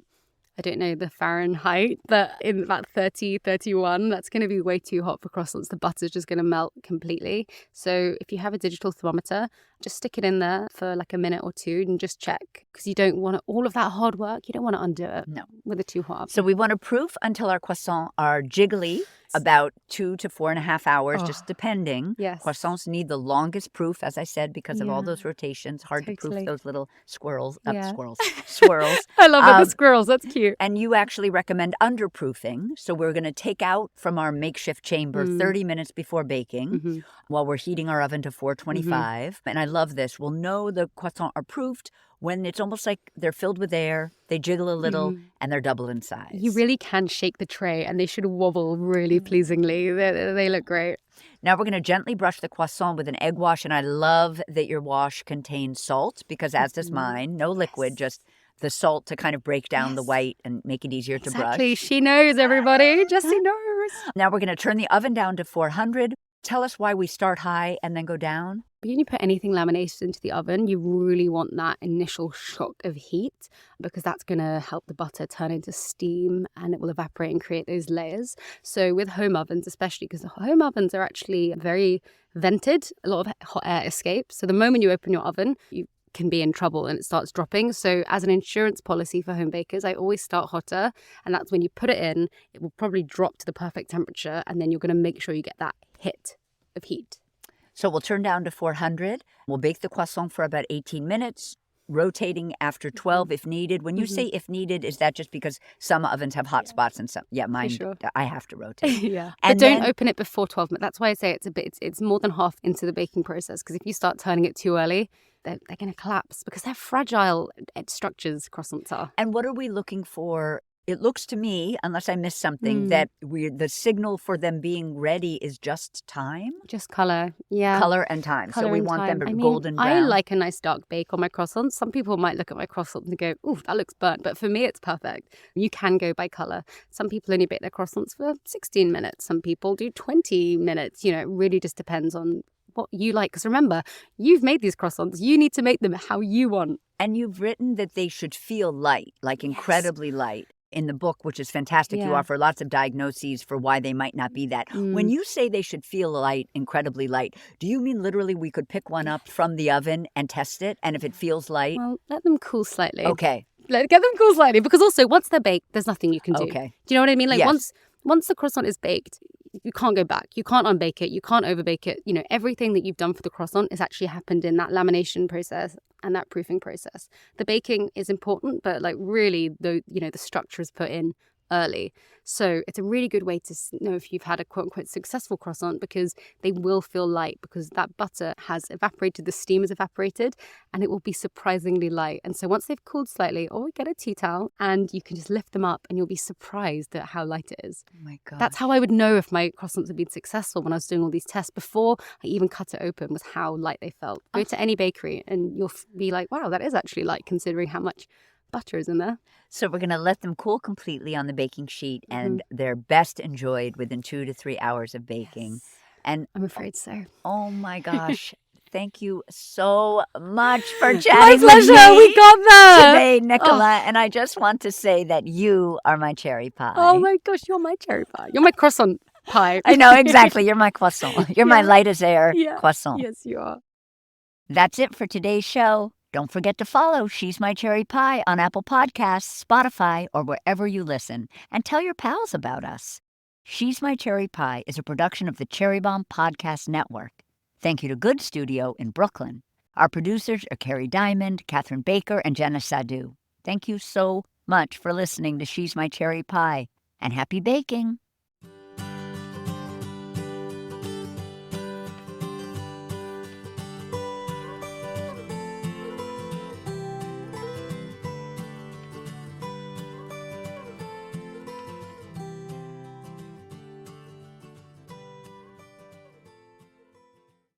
I don't know the Fahrenheit, but in about 30, 31, that's going to be way too hot for croissants. The butter's just going to melt completely. So if you have a digital thermometer, just stick it in there for like a minute or two and just check, because you don't want all of that hard work. You don't want to undo it with a too hot oven. So we want to proof until our croissants are jiggly, about 2 to 4.5 hours, just depending. Yes. Croissants need the longest proof, as I said, because of all those rotations. Hard to proof those little swirls. Swirls. I love it, the squirrels. That's cute. And you actually recommend underproofing. So we're going to take out from our makeshift chamber 30 minutes before baking while we're heating our oven to 425. And I love this. We'll know the croissants are proofed when it's almost like they're filled with air, they jiggle a little, and they're double in size. You really can shake the tray, and they should wobble really pleasingly. They look great. Now we're going to gently brush the croissant with an egg wash, and I love that your wash contains salt, because as does mine, no liquid, just the salt to kind of break down the white and make it easier to brush. Exactly. She knows, everybody. Jessie knows. Now we're going to turn the oven down to 400. Tell us why we start high and then go down. When you put anything laminated into the oven, you really want that initial shock of heat, because that's going to help the butter turn into steam and it will evaporate and create those layers. So with home ovens, especially, because the home ovens are actually very vented, a lot of hot air escapes. So the moment you open your oven, you can be in trouble and it starts dropping. So as an insurance policy for home bakers, I always start hotter, and that's when you put it in, it will probably drop to the perfect temperature, and then you're going to make sure you get that hit of heat. So we'll turn down to 400. We'll bake the croissant for about 18 minutes, rotating after 12 if needed. When you say if needed, is that just because some ovens have hot spots and some? Yeah, mine, I have to rotate. Yeah. And but don't open it before 12 minutes. That's why I say it's more than half into the baking process, because if you start turning it too early, they're going to collapse, because they're fragile structures, croissants are. And what are we looking for it looks to me, unless I missed something, that the signal for them being ready is just time? Just color. Yeah. Color and time. So Colour we and want time. them I mean, golden brown. I like a nice dark bake on my croissants. Some people might look at my croissants and go, "Ooh, that looks burnt." But for me, it's perfect. You can go by color. Some people only bake their croissants for 16 minutes. Some people do 20 minutes. You know, it really just depends on what you like. Because remember, you've made these croissants. You need to make them how you want. And you've written that they should feel light, like incredibly light. In the book, which is fantastic, you Yeah. offer lots of diagnoses for why they might not be that. When you say they should feel light, incredibly light, do you mean literally we could pick one up from the oven and test it? And if it feels light? Well, let them cool slightly. Okay. Get them cool slightly. Because also, once they're baked, there's nothing you can do. Okay. Do you know what I mean? Like Yes. once the croissant is baked, you can't go back. You can't unbake it. You can't overbake it. You know, everything that you've done for the croissant has actually happened in that lamination process and that proofing process. The baking is important, but like really, the structure is put in early. So it's a really good way to know if you've had a quote unquote successful croissant, because they will feel light because that butter has evaporated, the steam has evaporated, and it will be surprisingly light. And so once they've cooled slightly, get a tea towel and you can just lift them up and you'll be surprised at how light it is. Oh my God. That's how I would know if my croissants had been successful when I was doing all these tests before I even cut it open, was how light they felt. Go to any bakery and you'll be like, wow, that is actually light considering how much butter is in there. So we're going to let them cool completely on the baking sheet, and they're best enjoyed within 2 to 3 hours of baking. Yes. And I'm afraid so. oh my gosh, thank you so much for My chatting with pleasure. me We got there today, Nicola. And I just want to say that you are my cherry pie. Oh my gosh, you're my cherry pie. You're my croissant pie. I know, exactly. You're my croissant. You're my light as air croissant. Yes, you are. That's it for today's show. Don't forget to follow She's My Cherry Pie on Apple Podcasts, Spotify, or wherever you listen. And tell your pals about us. She's My Cherry Pie is a production of the Cherry Bomb Podcast Network. Thank you to Good Studio in Brooklyn. Our producers are Carrie Diamond, Catherine Baker, and Jenna Sadu. Thank you so much for listening to She's My Cherry Pie. And happy baking!